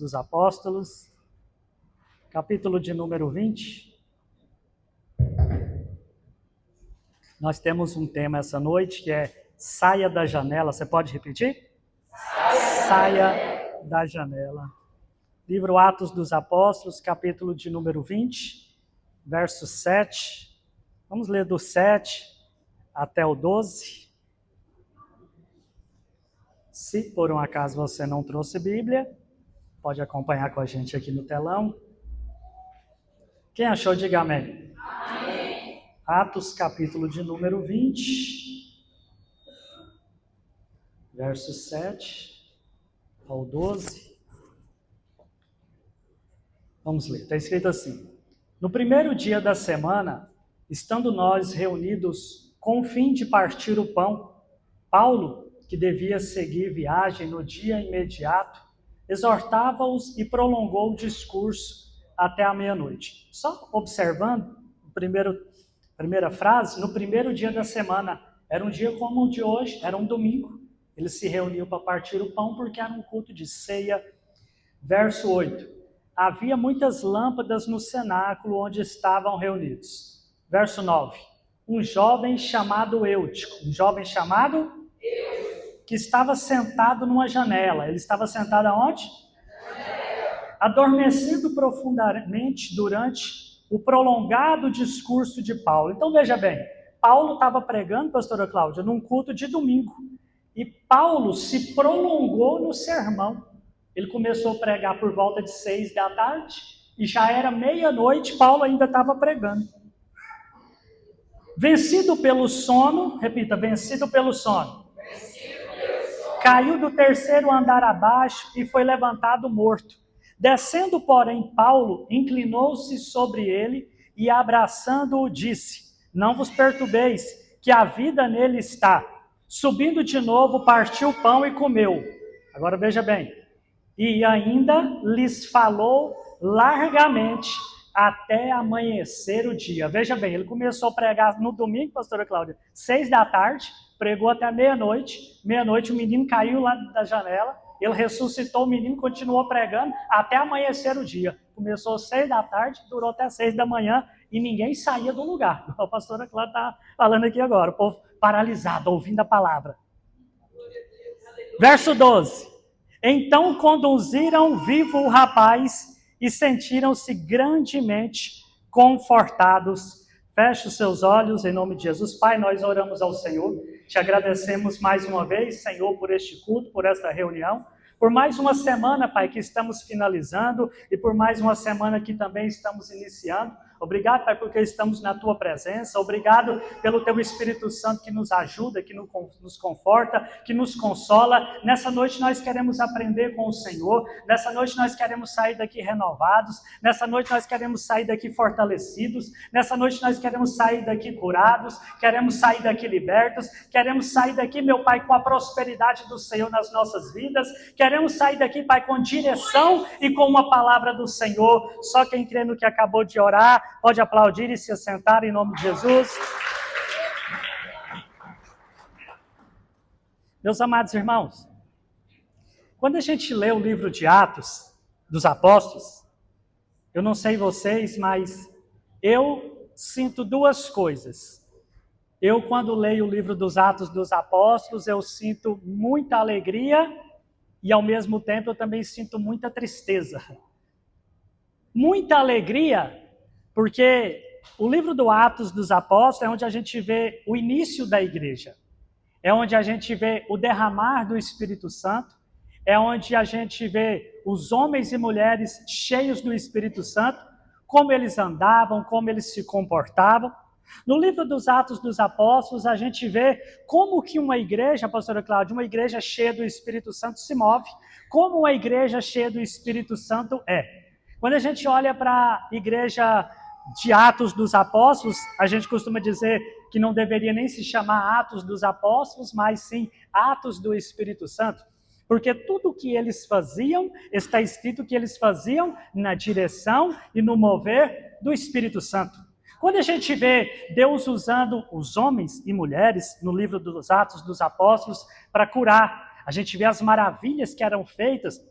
dos Apóstolos, capítulo de número 20. Nós temos um tema essa noite que é Saia da Janela. Você pode repetir? Saia da Janela. Livro Atos dos Apóstolos, capítulo de número 20, verso 7. Vamos ler do 7 até o 12. Se por um acaso você não trouxe Bíblia, pode acompanhar com a gente aqui no telão. Quem achou, diga amém. Amém. Atos, capítulo de número 20, verso 7 ao 12. Vamos ler, está escrito assim: No primeiro dia da semana, estando nós reunidos com o fim de partir o pão, Paulo, que devia seguir viagem no dia imediato, exortava-os e prolongou o discurso até a meia-noite. Só observando, primeira frase, no primeiro dia da semana, era um dia como o de hoje, era um domingo. Eles se reuniam para partir o pão porque era um culto de ceia. Verso 8. Havia muitas lâmpadas no cenáculo onde estavam reunidos. Verso 9. Um jovem chamado Eutico, que estava sentado numa janela. Ele estava sentado aonde? Adormecido profundamente durante o prolongado discurso de Paulo. Então veja bem, Paulo estava pregando, pastora Cláudia, num culto de domingo. E Paulo se prolongou no sermão. Ele começou a pregar por volta de 6 da tarde e já era meia-noite, Paulo ainda estava pregando. Vencido pelo sono, repita, vencido pelo sono. Caiu do terceiro andar abaixo e foi levantado morto. Descendo, porém, Paulo inclinou-se sobre ele e, abraçando-o, disse: Não vos perturbeis, que a vida nele está. Subindo de novo, partiu o pão e comeu. Agora veja bem. E ainda lhes falou largamente até amanhecer o dia. Veja bem, ele começou a pregar no domingo, pastora Cláudia, 6 da tarde, pregou até meia-noite. Meia-noite o menino caiu lá da janela, ele ressuscitou, o menino continuou pregando até amanhecer o dia. Começou às 6 da tarde, durou até 6 da manhã e ninguém saía do lugar. A pastora Cláudia está falando aqui agora, o povo paralisado, ouvindo a palavra. Verso 12. Então conduziram vivo o rapaz e sentiram-se grandemente confortados. Feche os seus olhos em nome de Jesus. Pai, nós oramos ao Senhor. Te agradecemos mais uma vez, Senhor, por este culto, por esta reunião. Por mais uma semana, Pai, que estamos finalizando e por mais uma semana que também estamos iniciando. Obrigado, Pai, porque estamos na Tua presença. Obrigado pelo Teu Espírito Santo que nos ajuda, que nos conforta, que nos consola. Nessa noite nós queremos aprender com o Senhor. Nessa noite nós queremos sair daqui renovados. Nessa noite nós queremos sair daqui fortalecidos. Nessa noite nós queremos sair daqui curados. Queremos sair daqui libertos. Queremos sair daqui, meu Pai, com a prosperidade do Senhor nas nossas vidas. Queremos sair daqui, Pai, com direção e com uma palavra do Senhor. Só quem crê no que acabou de orar pode aplaudir e se assentar em nome de Jesus. Meus amados irmãos, quando a gente lê o livro de Atos dos Apóstolos, eu não sei vocês, mas eu sinto duas coisas. Eu, quando leio o livro dos Atos dos Apóstolos, eu sinto muita alegria e, ao mesmo tempo, eu também sinto muita tristeza. Muita alegria, porque o livro do Atos dos Apóstolos é onde a gente vê o início da igreja. É onde a gente vê o derramar do Espírito Santo. É onde a gente vê os homens e mulheres cheios do Espírito Santo, como eles andavam, como eles se comportavam. No livro dos Atos dos Apóstolos, a gente vê como que uma igreja, pastora Cláudia, uma igreja cheia do Espírito Santo se move, como uma igreja cheia do Espírito Santo é. Quando a gente olha para a igreja de Atos dos Apóstolos, a gente costuma dizer que não deveria nem se chamar Atos dos Apóstolos, mas sim Atos do Espírito Santo, porque tudo o que eles faziam, está escrito que eles faziam na direção e no mover do Espírito Santo. Quando a gente vê Deus usando os homens e mulheres no livro dos Atos dos Apóstolos para curar, a gente vê as maravilhas que eram feitas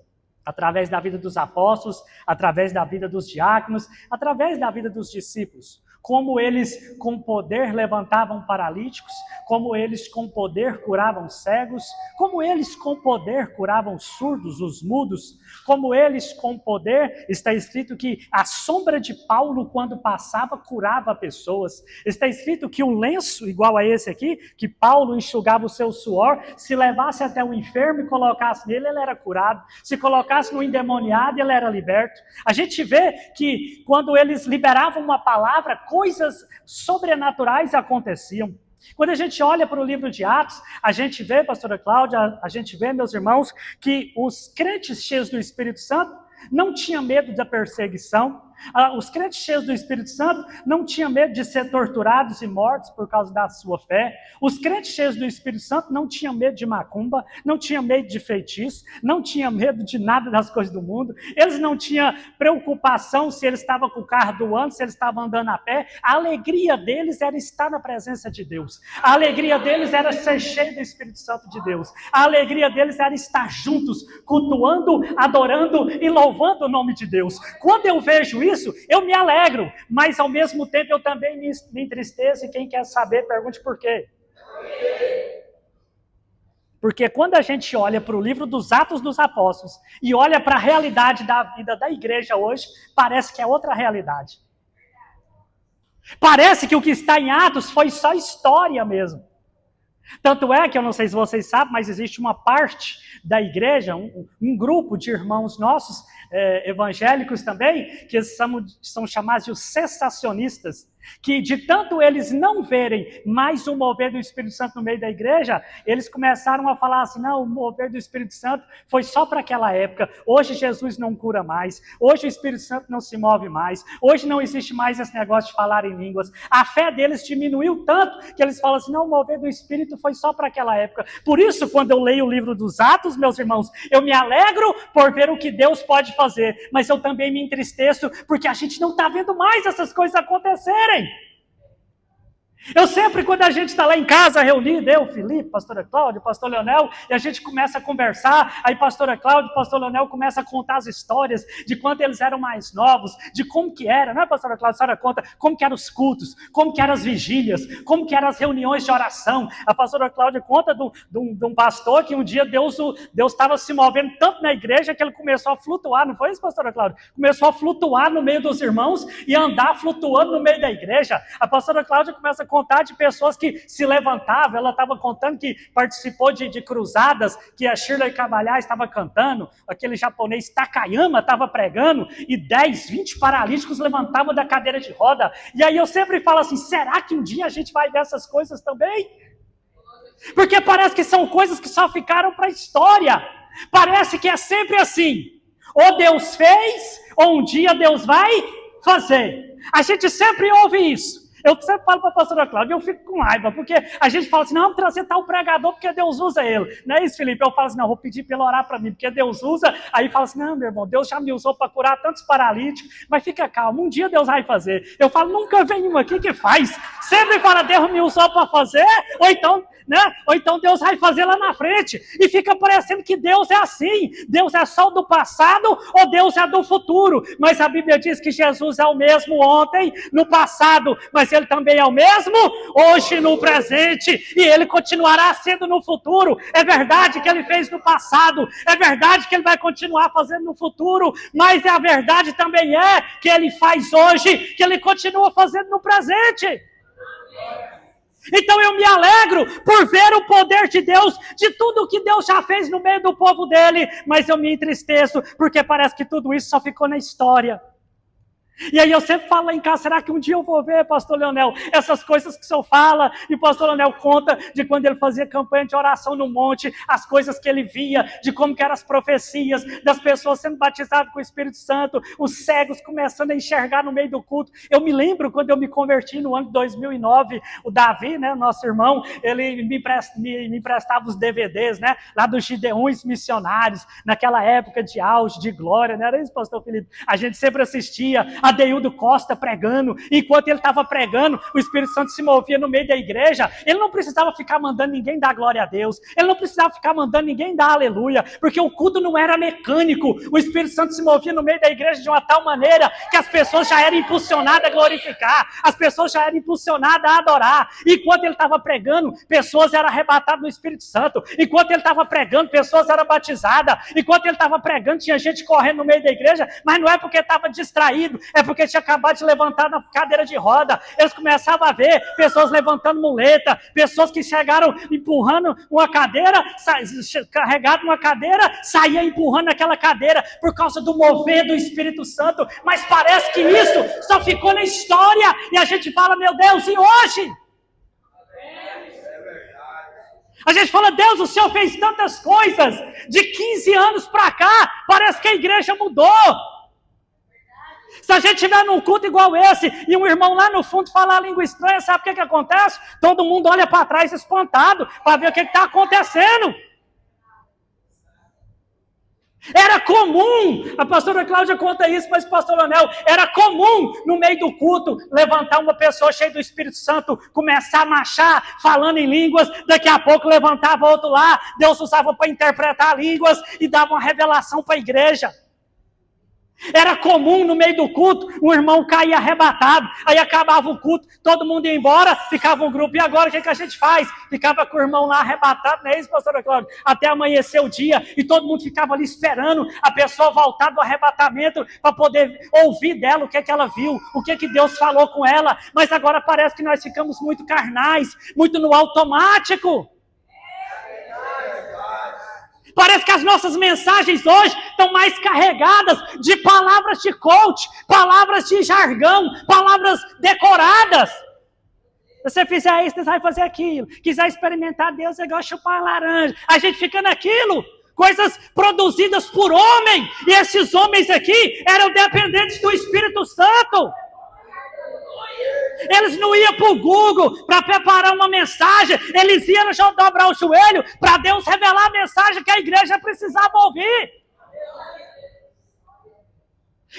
através da vida dos apóstolos, através da vida dos diáconos, através da vida dos discípulos. Como eles com poder levantavam paralíticos, como eles com poder curavam cegos, como eles com poder curavam surdos, os mudos, como eles com poder, está escrito que a sombra de Paulo quando passava curava pessoas, está escrito que um lenço igual a esse aqui, que Paulo enxugava o seu suor, se levasse até o enfermo e colocasse nele, ele era curado, se colocasse no endemoniado, ele era liberto. A gente vê que quando eles liberavam uma palavra, coisas sobrenaturais aconteciam. Quando a gente olha para o livro de Atos, a gente vê, pastora Cláudia, a gente vê, meus irmãos, que os crentes cheios do Espírito Santo não tinham medo da perseguição. Os crentes cheios do Espírito Santo não tinham medo de ser torturados e mortos por causa da sua fé. Os crentes cheios do Espírito Santo não tinham medo de macumba, não tinham medo de feitiço, não tinham medo de nada das coisas do mundo. Eles não tinham preocupação se eles estavam com o carro do ano, se eles estavam andando a pé. A alegria deles era estar na presença de Deus. A alegria deles era ser cheio do Espírito Santo de Deus. A alegria deles era estar juntos, cultuando, adorando e louvando o nome de Deus. Quando eu vejo isso, eu me alegro, mas ao mesmo tempo eu também me entristeço, e quem quer saber, pergunte por quê. Porque quando a gente olha para o livro dos Atos dos Apóstolos e olha para a realidade da vida da igreja hoje, parece que é outra realidade. Parece que o que está em Atos foi só história mesmo. Tanto é que, eu não sei se vocês sabem, mas existe uma parte da igreja, um grupo de irmãos nossos, evangélicos também, que são chamados de os cessacionistas, que de tanto eles não verem mais o mover do Espírito Santo no meio da igreja, eles começaram a falar assim, não, o mover do Espírito Santo foi só para aquela época, hoje Jesus não cura mais, hoje o Espírito Santo não se move mais, hoje não existe mais esse negócio de falar em línguas. A fé deles diminuiu tanto que eles falam assim, não, o mover do Espírito foi só para aquela época. Por isso, quando eu leio o livro dos Atos, meus irmãos, eu me alegro por ver o que Deus pode fazer, mas eu também me entristeço porque a gente não está vendo mais essas coisas acontecerem. Eu sempre, quando a gente está lá em casa reunido, eu, Felipe, pastora Cláudia, pastor Leonel, e a gente começa a conversar, aí pastora Cláudia e pastor Leonel começam a contar as histórias de quando eles eram mais novos, de como que era, não é, pastora Cláudia? A senhora conta como que eram os cultos, como que eram as vigílias, como que eram as reuniões de oração. A pastora Cláudia conta de um pastor que um dia Deus estava se movendo tanto na igreja que ele começou a flutuar, não foi isso, pastora Cláudia? Começou a flutuar no meio dos irmãos e andar flutuando no meio da igreja. A pastora Cláudia começa a contar de pessoas que se levantavam, ela estava contando que participou de cruzadas, que a Shirley Cavalhar estava cantando, aquele japonês Takayama estava pregando, e 10, 20 paralíticos levantavam da cadeira de roda. E aí eu sempre falo assim, será que um dia a gente vai ver essas coisas também? Porque parece que são coisas que só ficaram para a história. Parece que é sempre assim, ou Deus fez, ou um dia Deus vai fazer. A gente sempre ouve isso. Eu sempre falo para a pastora Cláudia, eu fico com raiva, porque a gente fala assim, não, vamos trazer tal pregador, porque Deus usa ele. Não é isso, Felipe? Eu falo assim, não, vou pedir para ele orar para mim, porque Deus usa. Aí fala assim, não, meu irmão, Deus já me usou para curar tantos paralíticos, mas fica calmo, um dia Deus vai fazer. Eu falo, nunca vem um aqui que faz. Sempre fala, Deus me usou para fazer, ou então Deus vai fazer lá na frente. E fica parecendo que Deus é assim, Deus é só do passado, ou Deus é do futuro. Mas a Bíblia diz que Jesus é o mesmo ontem, no passado, mas ele também é o mesmo hoje, no presente, e ele continuará sendo no futuro. É verdade que ele fez no passado, é verdade que ele vai continuar fazendo no futuro, mas a verdade também é que ele faz hoje, que ele continua fazendo no presente. Então eu me alegro por ver o poder de Deus, de tudo que Deus já fez no meio do povo dele, mas eu me entristeço porque parece que tudo isso só ficou na história. E aí eu sempre falo lá em casa, será que um dia eu vou ver, pastor Leonel, essas coisas que o senhor fala? E o pastor Leonel conta de quando ele fazia campanha de oração no monte, as coisas que ele via, de como que eram as profecias, das pessoas sendo batizadas com o Espírito Santo, os cegos começando a enxergar no meio do culto. Eu me lembro quando eu me converti no ano de 2009, o Davi, né, nosso irmão, ele me emprestava os DVDs, né, lá dos Gideões Missionários, naquela época de auge, de glória, não era isso, pastor Felipe? A gente sempre assistia Adeildo Costa pregando. Enquanto ele estava pregando, o Espírito Santo se movia no meio da igreja. Ele não precisava ficar mandando ninguém dar glória a Deus. Ele não precisava ficar mandando ninguém dar aleluia, porque o culto não era mecânico. O Espírito Santo se movia no meio da igreja de uma tal maneira que as pessoas já eram impulsionadas a glorificar, as pessoas já eram impulsionadas a adorar. Enquanto ele estava pregando, pessoas eram arrebatadas no Espírito Santo. Enquanto ele estava pregando, pessoas eram batizadas. Enquanto ele estava pregando, tinha gente correndo no meio da igreja, mas não é porque estava distraído, é porque tinha acabado de levantar na cadeira de roda. Eles começavam a ver pessoas levantando muleta, pessoas que chegaram empurrando uma cadeira, carregado numa cadeira, saía empurrando aquela cadeira por causa do mover do Espírito Santo. Mas parece que isso só ficou na história e a gente fala, meu Deus, e hoje? A gente fala, Deus, o Senhor fez tantas coisas. De 15 anos para cá, parece que a igreja mudou. Se a gente estiver num culto igual esse, e um irmão lá no fundo falar língua estranha, sabe o que acontece? Todo mundo olha para trás espantado, para ver o que está acontecendo. Era comum, a pastora Cláudia conta isso, mas o pastor Leonel, era comum no meio do culto levantar uma pessoa cheia do Espírito Santo, começar a marchar, falando em línguas, daqui a pouco levantava outro lá, Deus usava para interpretar línguas e dava uma revelação para a igreja. Era comum no meio do culto, um irmão caía arrebatado, aí acabava o culto, todo mundo ia embora, ficava um grupo, e agora o que a gente faz? Ficava com o irmão lá arrebatado, não é isso, pastora Cláudia? Até amanhecer o dia, e todo mundo ficava ali esperando a pessoa voltar do arrebatamento, para poder ouvir dela o que ela viu, o que Deus falou com ela, mas agora parece que nós ficamos muito carnais, muito no automático. Parece que as nossas mensagens hoje estão mais carregadas de palavras de coach, palavras de jargão, palavras decoradas. Se você fizer isso, você vai fazer aquilo. Quiser experimentar Deus, é igual chupar laranja. A gente fica naquilo. Coisas produzidas por homem. E esses homens aqui eram dependentes do Espírito Santo. Eles não iam para o Google para preparar uma mensagem, eles iam já dobrar o joelho para Deus revelar a mensagem que a igreja precisava ouvir.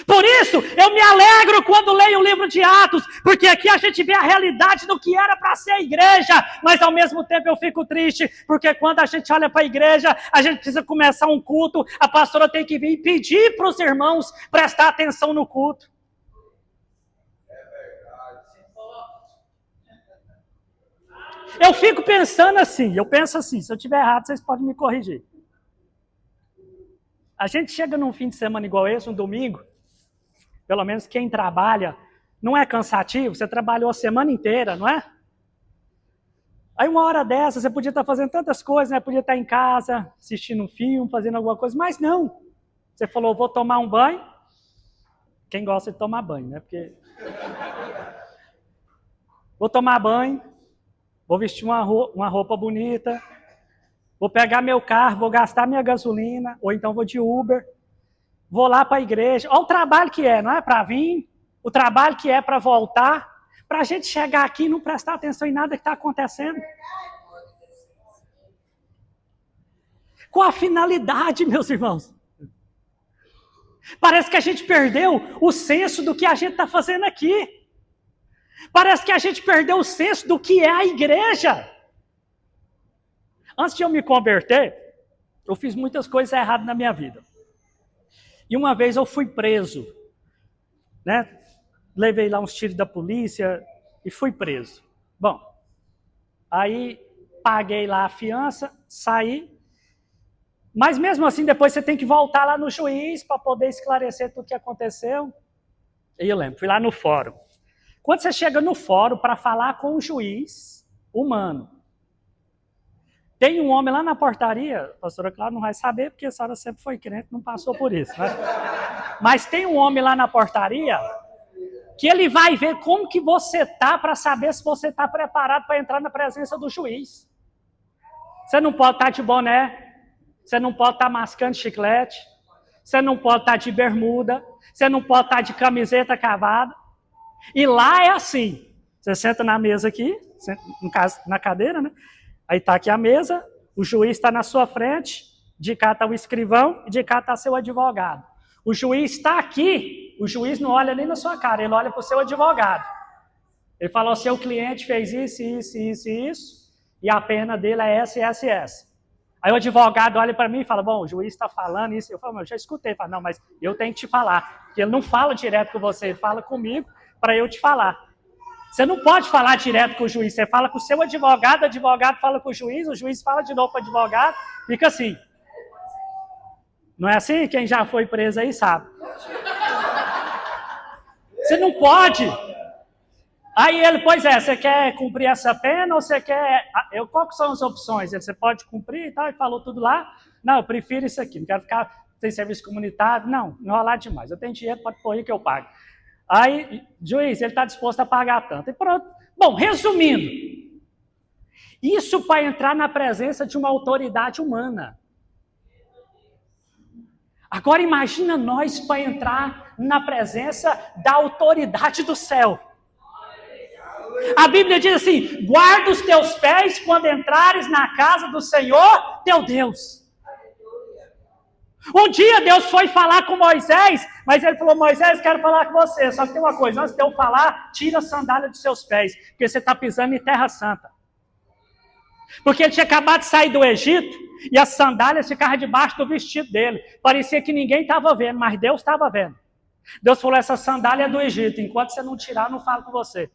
Por isso, eu me alegro quando leio o livro de Atos, porque aqui a gente vê a realidade do que era para ser a igreja, mas ao mesmo tempo eu fico triste, porque quando a gente olha para a igreja, a gente precisa começar um culto, a pastora tem que vir e pedir para os irmãos prestar atenção no culto. Eu fico pensando assim, eu penso assim, se eu estiver errado, vocês podem me corrigir. A gente chega num fim de semana igual esse, um domingo, pelo menos quem trabalha, não é cansativo? Você trabalhou a semana inteira, não é? Aí uma hora dessa, você podia estar fazendo tantas coisas, né? Podia estar em casa, assistindo um filme, fazendo alguma coisa, mas não. Você falou, vou tomar um banho. Quem gosta de tomar banho, né? Porque... Vou tomar banho. Vou vestir uma roupa bonita, vou pegar meu carro, vou gastar minha gasolina, ou então vou de Uber, vou lá para a igreja. Olha o trabalho que é, não é para vir, o trabalho que é para voltar, para a gente chegar aqui e não prestar atenção em nada que está acontecendo. Com a finalidade, meus irmãos. Parece que a gente perdeu o senso do que a gente está fazendo aqui. Parece que a gente perdeu o senso do que é a igreja. Antes de eu me converter, eu fiz muitas coisas erradas na minha vida. E uma vez eu fui preso, né? Levei lá uns tiros da polícia e fui preso. Bom, aí paguei lá a fiança, saí. Mas mesmo assim, depois você tem que voltar lá no juiz para poder esclarecer tudo o que aconteceu. E eu lembro, fui lá no fórum. Quando você chega no fórum para falar com o juiz humano, tem um homem lá na portaria, a pastora Cláudia não vai saber, porque a senhora sempre foi crente, não passou por isso, né? Mas tem um homem lá na portaria que ele vai ver como que você está para saber se você está preparado para entrar na presença do juiz. Você não pode estar de boné, você não pode estar mascando chiclete, você não pode estar de bermuda, você não pode estar de camiseta cavada. E lá é assim, você senta na mesa aqui, no caso, na cadeira, né? Aí está aqui a mesa, o juiz está na sua frente, de cá está o escrivão e de cá está seu advogado. O juiz está aqui, O juiz não olha nem na sua cara, ele olha para o seu advogado. Ele fala, o seu cliente fez isso, e a pena dele é essa, essa e essa. Aí o advogado olha para mim e fala, bom, o juiz está falando isso. Eu falo, eu já escutei. Ele fala, não, mas eu tenho que te falar. Porque ele não fala direto com você, ele fala comigo para eu te falar. Você não pode falar direto com o juiz, você fala com o seu advogado, o advogado fala com o juiz fala de novo com o advogado, fica assim. Não é assim? Quem já foi preso aí sabe. Você não pode. Aí ele, pois é, você quer cumprir essa pena ou você quer... Qual que são as opções? Você pode cumprir e tal, e falou tudo lá. Não, eu prefiro isso aqui, não quero ficar sem serviço comunitário. Não rolar demais. Eu tenho dinheiro, pode pôr aí que eu pago. Aí, juiz, ele está disposto a pagar tanto. E pronto. Bom, resumindo, isso para entrar na presença de uma autoridade humana. Agora imagina nós para entrar na presença da autoridade do céu. A Bíblia diz assim, guarda os teus pés quando entrares na casa do Senhor, teu Deus. Um dia Deus foi falar com Moisés, mas ele falou, Moisés, quero falar com você, só que tem uma coisa, antes de eu falar, tira a sandália dos seus pés, porque você está pisando em terra santa. Porque ele tinha acabado de sair do Egito, e as sandálias ficavam debaixo do vestido dele. Parecia que ninguém estava vendo, mas Deus estava vendo. Deus falou, essa sandália é do Egito, enquanto você não tirar, eu não falo com você.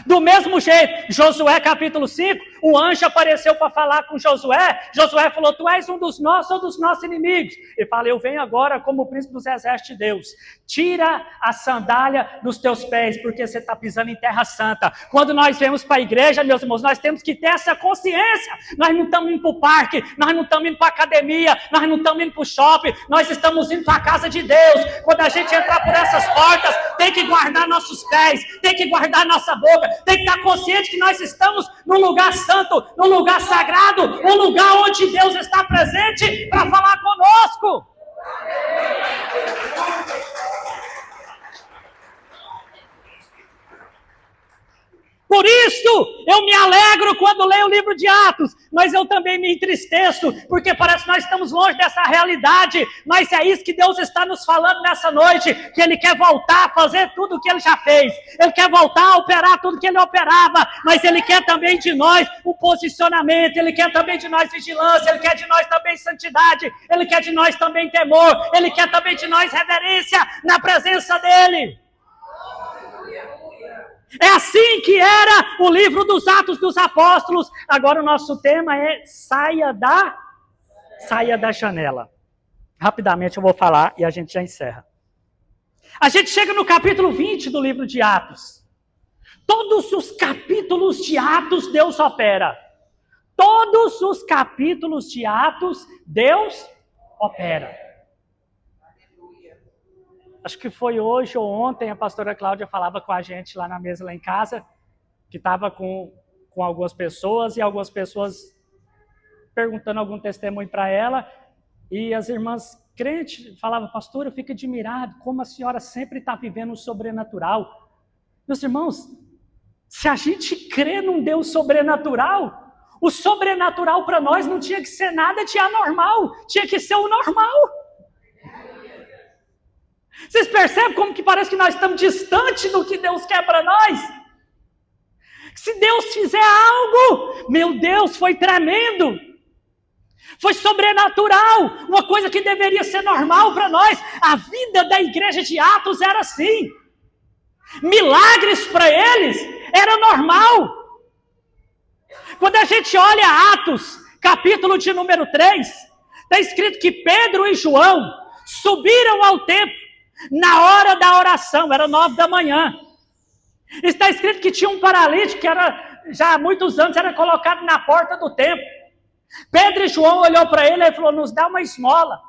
Do mesmo jeito, Josué capítulo 5, o anjo apareceu para falar com Josué. Josué falou, tu és um dos nossos ou dos nossos inimigos? Ele fala, eu venho agora como príncipe dos exércitos de Deus. Tira a sandália dos teus pés, porque você está pisando em terra santa. Quando nós vemos para a igreja, meus irmãos, nós temos que ter essa consciência. Nós não estamos indo para o parque, nós não estamos indo para a academia, nós não estamos indo para o shopping, nós estamos indo para a casa de Deus. Quando a gente entrar por essas portas, tem que guardar nossos pés, tem que guardar nossa boca, tem que estar consciente que nós estamos num lugar santo, num lugar sagrado, um lugar onde Deus está presente para falar conosco. Por isso, eu me alegro quando leio o livro de Atos, mas eu também me entristeço, porque parece que nós estamos longe dessa realidade, mas é isso que Deus está nos falando nessa noite, que Ele quer voltar a fazer tudo o que Ele já fez, Ele quer voltar a operar tudo que Ele operava, mas Ele quer também de nós um posicionamento, Ele quer também de nós vigilância, Ele quer de nós também santidade, Ele quer de nós também temor, Ele quer também de nós reverência na presença dEle. É assim que era o livro dos Atos dos Apóstolos. Agora o nosso tema é saia da janela. Rapidamente eu vou falar e a gente já encerra. A gente chega no capítulo 20 do livro de Atos. Todos os capítulos de Atos Deus opera. Todos os capítulos de Atos Deus opera. Acho que foi hoje ou ontem, a pastora Cláudia falava com a gente lá na mesa, lá em casa, que estava com algumas pessoas, e algumas pessoas perguntando algum testemunho para ela, e as irmãs crentes falavam, pastora, eu fico admirado como a senhora sempre está vivendo o sobrenatural. Meus irmãos, se a gente crê num Deus sobrenatural, o sobrenatural para nós não tinha que ser nada de anormal, tinha que ser o normal. Vocês percebem como que parece que nós estamos distantes do que Deus quer para nós? Se Deus fizer algo, meu Deus, foi tremendo. Foi sobrenatural, uma coisa que deveria ser normal para nós. A vida da igreja de Atos era assim. Milagres para eles era normal. Quando a gente olha Atos, capítulo de número 3, está escrito que Pedro e João subiram ao templo na hora da oração, era 9 da manhã. Está escrito que tinha um paralítico que já há muitos anos era colocado na porta do templo. Pedro e João olhou para ele e falou, nos dá uma esmola.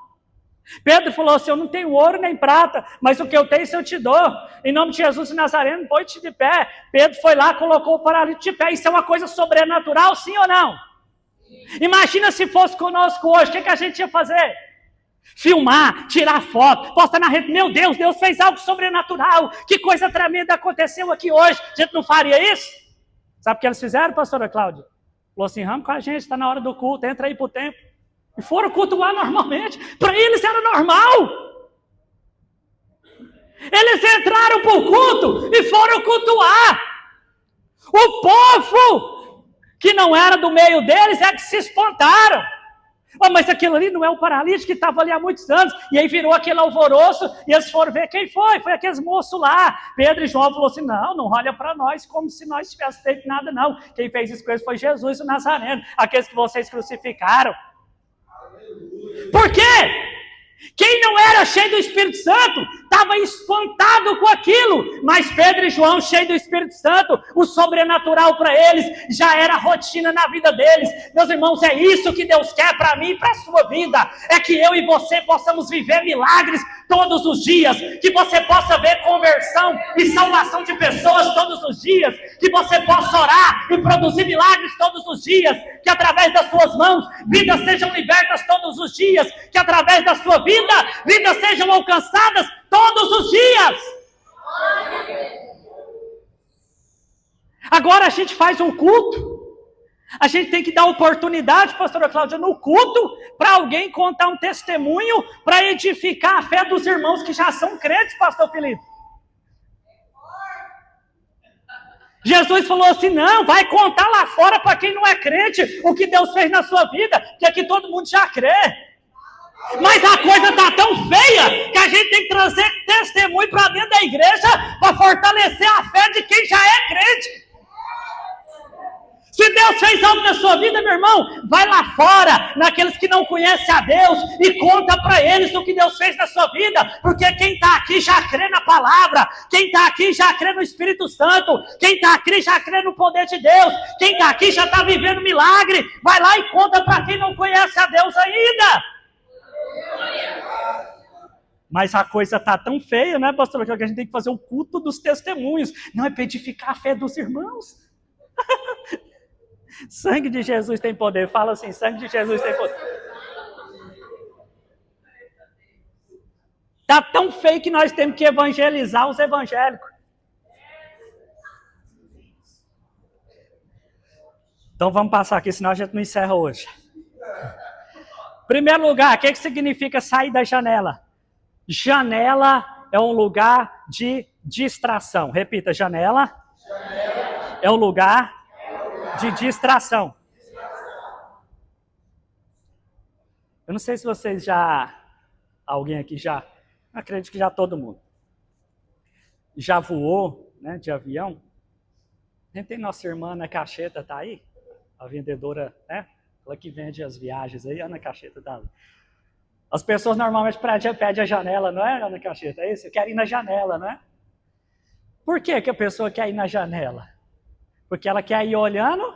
Pedro falou assim, eu não tenho ouro nem prata, mas o que eu tenho isso eu te dou. Em nome de Jesus de Nazareno, põe-te de pé. Pedro foi lá, colocou o paralítico de pé. Isso é uma coisa sobrenatural, sim ou não? Imagina se fosse conosco hoje, o que a gente ia fazer? Filmar, tirar foto, postar na rede, meu Deus, Deus fez algo sobrenatural, que coisa tremenda aconteceu aqui hoje, a gente não faria isso? Sabe o que eles fizeram, pastora Cláudia? Falou assim, vamos com a gente, está na hora do culto, entra aí para o templo. E foram cultuar normalmente, para eles era normal. Eles entraram para o culto e foram cultuar. O povo que não era do meio deles é que se espantaram. Oh, mas aquilo ali não é o paralítico que estava ali há muitos anos. E aí virou aquele alvoroço e eles foram ver quem foi. Foi aqueles moços lá. Pedro e João falaram assim, não olha para nós como se nós tivéssemos feito nada, não. Quem fez isso com eles foi Jesus, o Nazareno. Aqueles que vocês crucificaram. Por quê? Quem não era cheio do Espírito Santo estava espantado com aquilo, mas Pedro e João, cheios do Espírito Santo, o sobrenatural para eles já era rotina na vida deles. Meus irmãos, é isso que Deus quer para mim e para a sua vida, é que eu e você possamos viver milagres todos os dias, que você possa ver conversão e salvação de pessoas todos os dias, que você possa orar e produzir milagres todos os dias, que através das suas mãos, vidas sejam libertas todos os dias, que através da sua vida, vidas sejam alcançadas todos os dias. Agora a gente faz um culto, a gente tem que dar oportunidade, pastora Cláudia, no culto, para alguém contar um testemunho, para edificar a fé dos irmãos que já são crentes, pastor Felipe. Jesus falou assim, não, vai contar lá fora para quem não é crente, o que Deus fez na sua vida, que aqui todo mundo já crê. Mas a coisa está tão feia que a gente tem que trazer testemunho para dentro da igreja para fortalecer a fé de quem já é crente. Se Deus fez algo na sua vida, meu irmão, vai lá fora, naqueles que não conhecem a Deus e conta para eles o que Deus fez na sua vida, porque quem está aqui já crê na palavra, quem está aqui já crê no Espírito Santo, quem está aqui já crê no poder de Deus, quem está aqui já está vivendo milagre, vai lá e conta para quem não conhece a Deus ainda. Mas a coisa está tão feia, né, pastor, que a gente tem que fazer o culto dos testemunhos, não é para edificar a fé dos irmãos. Sangue de Jesus tem poder. Fala assim, sangue de Jesus tem poder. Está tão feio que nós temos que evangelizar os evangélicos. Então vamos passar aqui, senão a gente não encerra hoje. Primeiro lugar, o que significa sair da janela? Janela é um lugar de distração. Repita, janela é um lugar de distração. Eu não sei se vocês já... Alguém aqui já... Acredito que já todo mundo. Já voou, né, de avião. A gente tem nossa irmã Ana Cacheta, tá aí? A vendedora, né? Ela que vende as viagens aí, Ana Cacheta tá ali. As pessoas normalmente pedem a janela, não é, Ana Cacheta? É isso? Quer ir na janela, não é? Por que a pessoa quer ir na janela? Porque ela quer ir olhando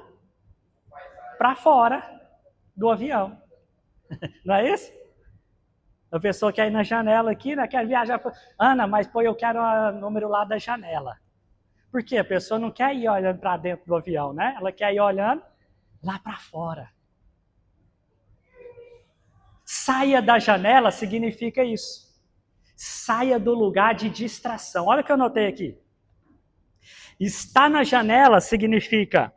para fora do avião. Não é isso? A pessoa quer ir na janela aqui, né? Quer viajar. Ana, mas pô, eu quero o número lá da janela. Por quê? A pessoa não quer ir olhando para dentro do avião, né? Ela quer ir olhando lá para fora. Saia da janela significa isso. Saia do lugar de distração. Olha o que eu anotei aqui. Estar na janela significa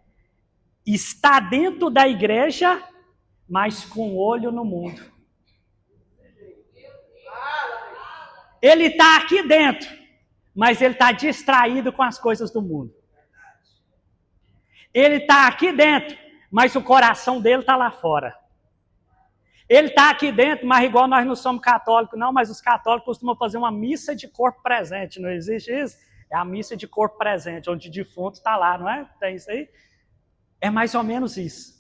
estar dentro da igreja, mas com o olho no mundo. Ele está aqui dentro, mas ele está distraído com as coisas do mundo. Ele está aqui dentro, mas o coração dele está lá fora. Ele está aqui dentro, mas igual nós não somos católicos, não, mas os católicos costumam fazer uma missa de corpo presente, não existe isso? É a missa de corpo presente, onde o defunto está lá, não é? Tem isso aí? É mais ou menos isso.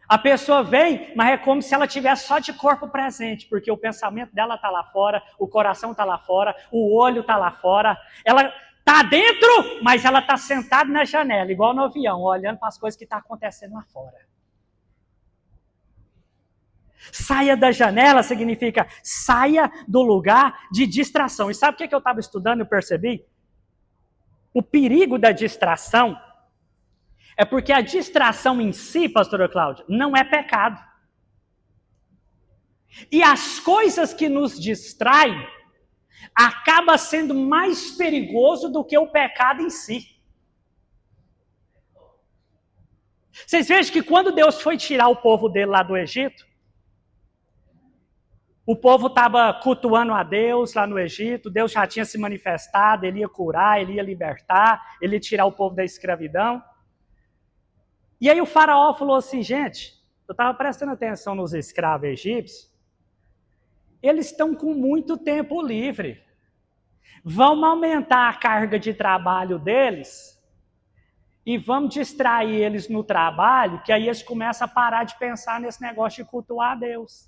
A pessoa vem, mas é como se ela tivesse só de corpo presente, porque o pensamento dela está lá fora, o coração está lá fora, o olho está lá fora. Ela está dentro, mas ela está sentada na janela, igual no avião, olhando para as coisas que estão acontecendo lá fora. Saia da janela significa saia do lugar de distração. E sabe o que eu estava estudando e percebi? O perigo da distração é porque a distração em si, pastora Cláudia, não é pecado. E as coisas que nos distraem acaba sendo mais perigoso do que o pecado em si. Vocês vejam que quando Deus foi tirar o povo dele lá do Egito, O povo estava cultuando a Deus lá no Egito, Deus já tinha se manifestado, ele ia curar, ele ia libertar, ele ia tirar o povo da escravidão. E aí o faraó falou assim, gente, eu estava prestando atenção nos escravos egípcios, eles estão com muito tempo livre. Vamos aumentar a carga de trabalho deles e vamos distrair eles no trabalho, que aí eles começam a parar de pensar nesse negócio de cultuar a Deus.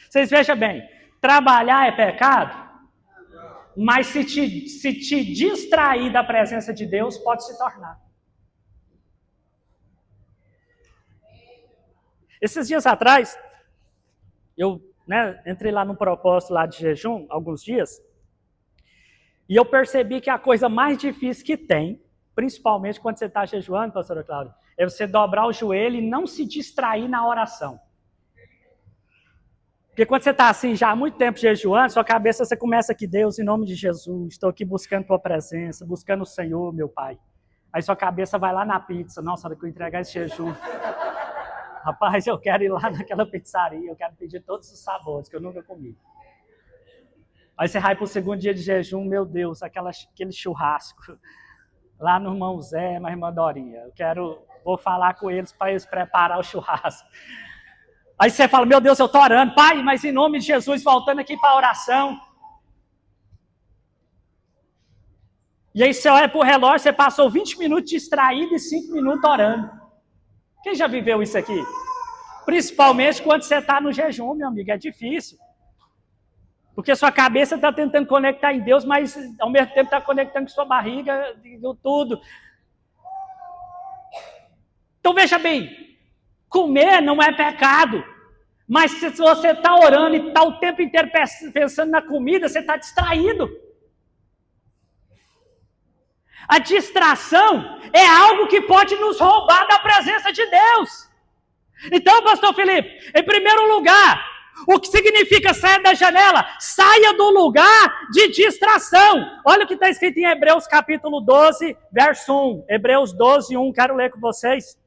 Vocês vejam bem, trabalhar é pecado, mas se te distrair da presença de Deus, pode se tornar. Esses dias atrás, eu entrei lá num propósito lá de jejum, alguns dias, e eu percebi que a coisa mais difícil que tem, principalmente quando você está jejuando, pastora Cláudia, é você dobrar o joelho e não se distrair na oração. Porque quando você está assim, já há muito tempo jejuando, sua cabeça você começa aqui, Deus, em nome de Jesus, estou aqui buscando tua presença, buscando o Senhor, meu Pai. Aí sua cabeça vai lá na pizza, nossa, hora que eu entregar esse jejum. Rapaz, eu quero ir lá naquela pizzaria, eu quero pedir todos os sabores que eu nunca comi. Aí você vai para o segundo dia de jejum, meu Deus, aquele churrasco. Lá no irmão Zé, na irmã Dorinha. Vou falar com eles para eles preparar o churrasco. Aí você fala, meu Deus, eu estou orando. Pai, mas em nome de Jesus, voltando aqui para a oração. E aí você olha para o relógio, você passou 20 minutos distraído e 5 minutos orando. Quem já viveu isso aqui? Principalmente quando você está no jejum, meu amigo, é difícil. Porque sua cabeça está tentando conectar em Deus, mas ao mesmo tempo está conectando com sua barriga, tudo. Então veja bem, comer não é pecado, mas se você está orando e está o tempo inteiro pensando na comida, você está distraído. A distração é algo que pode nos roubar da presença de Deus. Então, pastor Felipe, em primeiro lugar, o que significa sair da janela? Saia do lugar de distração. Olha o que está escrito em Hebreus capítulo 12, verso 1. Hebreus 12, 1, quero ler com vocês.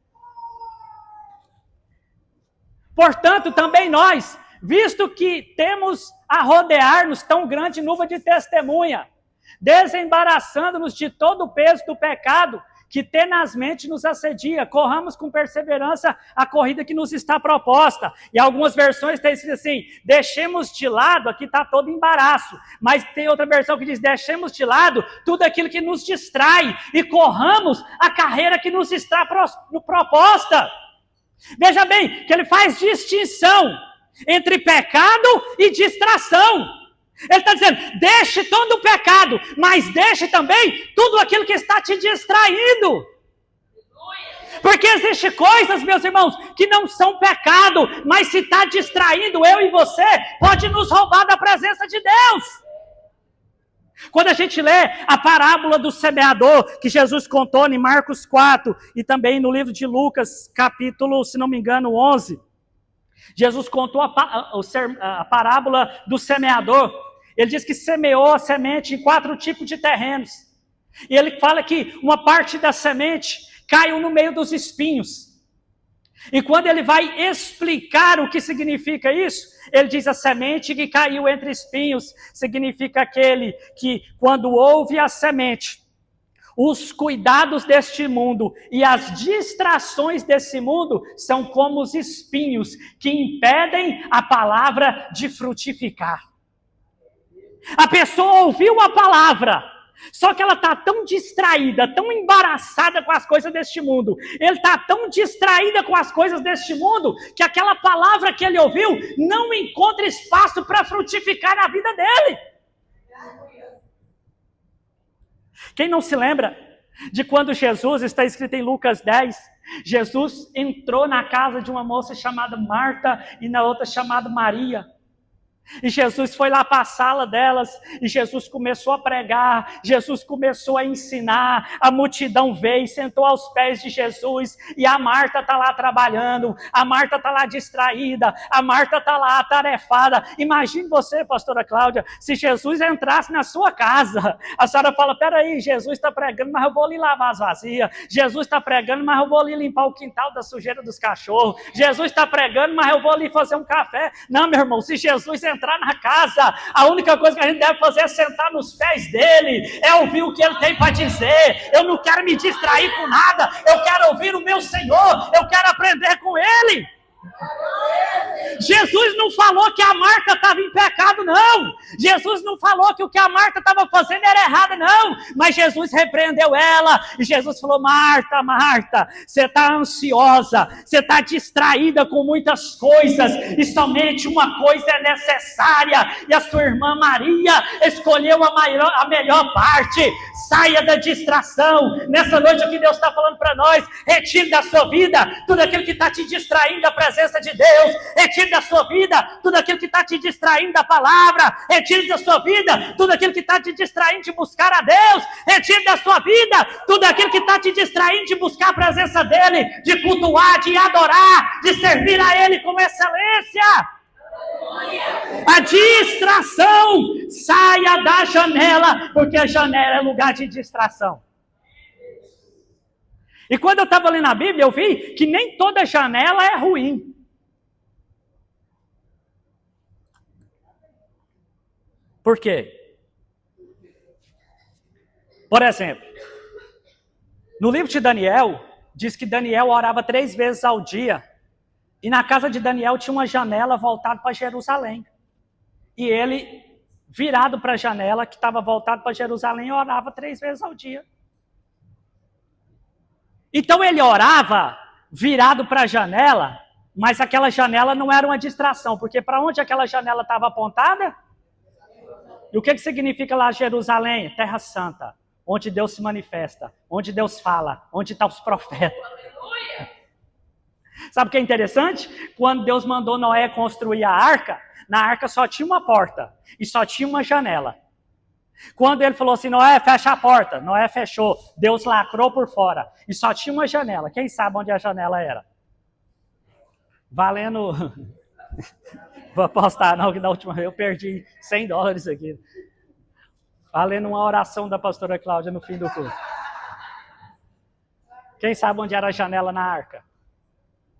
Portanto, também nós, visto que temos a rodear-nos tão grande nuvem de testemunha, desembaraçando-nos de todo o peso do pecado que tenazmente nos assedia, corramos com perseverança a corrida que nos está proposta. E algumas versões tem escrito assim, deixemos de lado, aqui está todo embaraço, mas tem outra versão que diz, deixemos de lado tudo aquilo que nos distrai e corramos a carreira que nos está proposta. Veja bem, que ele faz distinção entre pecado e distração. Ele está dizendo, deixe todo o pecado, mas deixe também tudo aquilo que está te distraindo. Porque existem coisas, meus irmãos, que não são pecado, mas se está distraindo eu e você, pode nos roubar da presença de Deus. Quando a gente lê a parábola do semeador, que Jesus contou em Marcos 4, e também no livro de Lucas, capítulo, se não me engano, 11, Jesus contou a parábola do semeador. Ele diz que semeou a semente em 4 tipos de terrenos. E ele fala que uma parte da semente caiu no meio dos espinhos. E quando ele vai explicar o que significa isso, ele diz a semente que caiu entre espinhos significa aquele que, quando ouve a semente, os cuidados deste mundo e as distrações desse mundo são como os espinhos que impedem a palavra de frutificar. A pessoa ouviu a palavra, só que ela está tão distraída, tão embaraçada com as coisas deste mundo. Ele está tão distraída com as coisas deste mundo, que aquela palavra que ele ouviu não encontra espaço para frutificar na vida dele. Quem não se lembra de quando Jesus, está escrito em Lucas 10, Jesus entrou na casa de uma moça chamada Marta e na outra chamada Maria. E Jesus foi lá para a sala delas, e Jesus começou a pregar, Jesus começou a ensinar, a multidão veio, sentou aos pés de Jesus, e a Marta está lá trabalhando, a Marta está lá distraída, a Marta está lá atarefada. Imagine você, pastora Cláudia, se Jesus entrasse na sua casa, a senhora fala, peraí, Jesus está pregando, mas eu vou ali lavar as vasilhas, Jesus está pregando, mas eu vou ali limpar o quintal da sujeira dos cachorros, Jesus está pregando, mas eu vou ali fazer um café. Não, meu irmão, se Jesus entrar na casa, a única coisa que a gente deve fazer é sentar nos pés dele, é ouvir o que ele tem para dizer. Eu não quero me distrair com nada, eu quero ouvir o meu Senhor, eu quero aprender com ele. Jesus não falou que a Marta estava em pecado, não. Jesus não falou que o que a Marta estava fazendo era errado, não. Mas Jesus repreendeu ela. E Jesus falou, Marta, Marta, você está ansiosa, você está distraída com muitas coisas, e somente uma coisa é necessária. E a sua irmã Maria escolheu a melhor parte. Saia da distração. Nessa noite o que Deus está falando para nós, retire da sua vida tudo aquilo que está te distraindo da presença de Deus. Retire da sua vida tudo aquilo que está te distraindo da palavra. Retire da sua vida tudo aquilo que está te distraindo de buscar a Deus. Retire da sua vida tudo aquilo que está te distraindo de buscar a presença dEle, de cultuar, de adorar, de servir a Ele com excelência. A distração, saia da janela, porque a janela é lugar de distração. E quando eu estava lendo a Bíblia, eu vi que nem toda janela é ruim. Por quê? Por exemplo, no livro de Daniel, diz que Daniel orava 3 vezes ao dia. E na casa de Daniel tinha uma janela voltada para Jerusalém. E ele, virado para a janela, que estava voltado para Jerusalém, orava 3 vezes ao dia. Então ele orava virado para a janela, mas aquela janela não era uma distração, porque para onde aquela janela estava apontada? E o que significa lá Jerusalém? Terra Santa, onde Deus se manifesta, onde Deus fala, onde estão os profetas. Sabe o que é interessante? Quando Deus mandou Noé construir a arca, na arca só tinha uma porta e só tinha uma janela. Quando ele falou assim, Noé, fecha a porta, Noé fechou, Deus lacrou por fora e só tinha uma janela. Quem sabe onde a janela era? Valendo... Vou apostar não, que da última vez eu perdi $100 aqui. Valendo uma oração da pastora Cláudia no fim do culto. Quem sabe onde era a janela na arca?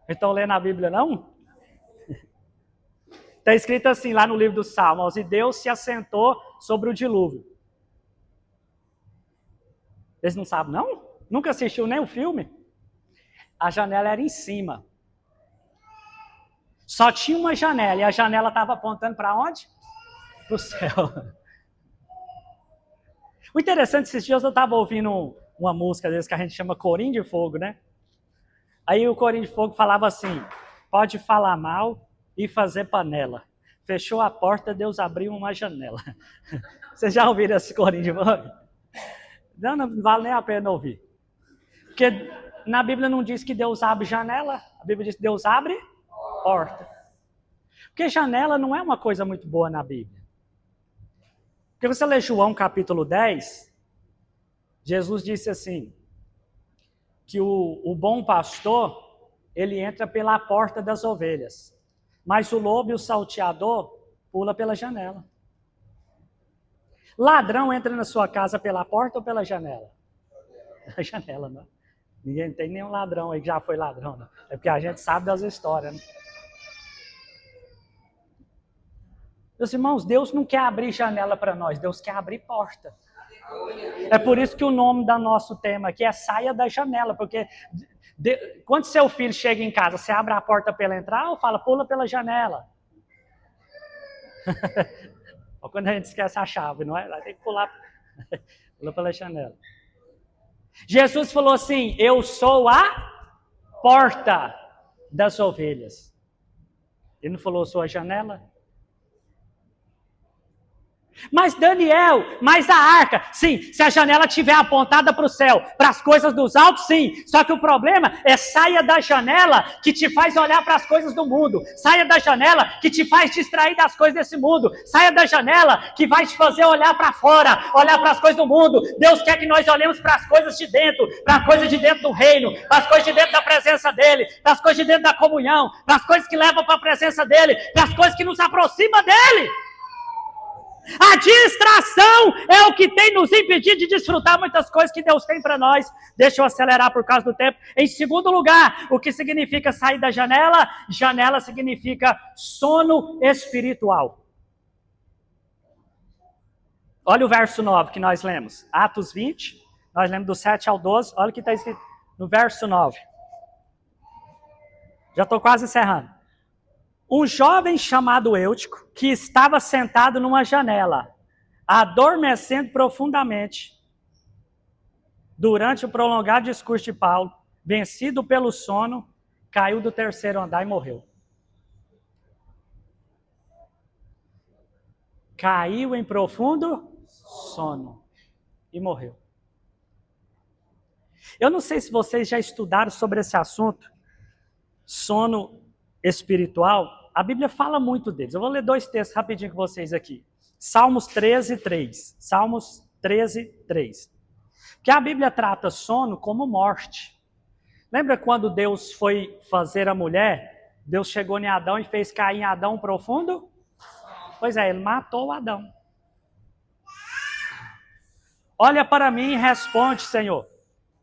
Estão lendo a Bíblia, não? Está escrito assim lá no livro dos Salmos, e Deus se assentou sobre o dilúvio. Eles não sabem, não? Nunca assistiu nem o filme? A janela era em cima. Só tinha uma janela, e a janela estava apontando para onde? Para o céu. O interessante, esses dias eu estava ouvindo uma música desse que a gente chama Corinho de Fogo, né? Aí o Corinho de Fogo falava assim, pode falar mal e fazer panela. Fechou a porta, Deus abriu uma janela. Vocês já ouviram esse Corinho de Fogo? Não vale nem a pena ouvir. Porque na Bíblia não diz que Deus abre janela, a Bíblia diz que Deus abre porta. Porque janela não é uma coisa muito boa na Bíblia. Porque você lê João capítulo 10, Jesus disse assim, que o bom pastor, ele entra pela porta das ovelhas, mas o lobo e o salteador pula pela janela. Ladrão entra na sua casa pela porta ou pela janela? Pela janela, não. Ninguém tem nenhum ladrão aí que já foi ladrão, não. É porque a gente sabe das histórias, né? Meus irmãos, Deus não quer abrir janela para nós, Deus quer abrir porta. É por isso que o nome do nosso tema aqui é Saia da Janela, porque quando seu filho chega em casa, você abre a porta para ele entrar ou fala, pula pela janela? Ou quando a gente esquece a chave, não é? Tem que pular pula pela janela. Jesus falou assim, eu sou a porta das ovelhas. Ele não falou, sou a janela? Mas Daniel, mas a arca, sim, se a janela estiver apontada para o céu, para as coisas dos altos, sim. Só que o problema é saia da janela que te faz olhar para as coisas do mundo. Saia da janela que te faz distrair das coisas desse mundo. Saia da janela que vai te fazer olhar para fora, olhar para as coisas do mundo. Deus quer que nós olhemos para as coisas de dentro, para as coisas de dentro do reino, para as coisas de dentro da presença dEle, para as coisas de dentro da comunhão, para as coisas que levam para a presença dEle, para as coisas que nos aproximam dEle. A distração é o que tem nos impedido de desfrutar muitas coisas que Deus tem para nós. Deixa eu acelerar por causa do tempo. Em segundo lugar, o que significa sair da janela? Janela significa sono espiritual. Olha o verso 9 que nós lemos. Atos 20, nós lemos do 7 ao 12. Olha o que está escrito no verso 9. Já estou quase encerrando. Um jovem chamado Eutico, que estava sentado numa janela, adormecendo profundamente, durante o prolongado discurso de Paulo, vencido pelo sono, caiu do terceiro andar e morreu. Caiu em profundo sono e morreu. Eu não sei se vocês já estudaram sobre esse assunto, sono espiritual. A Bíblia fala muito deles. Eu vou ler 2 textos rapidinho com vocês aqui. Salmos 13, 3. Salmos 13, 3. Que a Bíblia trata sono como morte. Lembra quando Deus foi fazer a mulher? Deus chegou em Adão e fez cair em Adão profundo? Pois é, ele matou Adão. Olha para mim e responde, Senhor,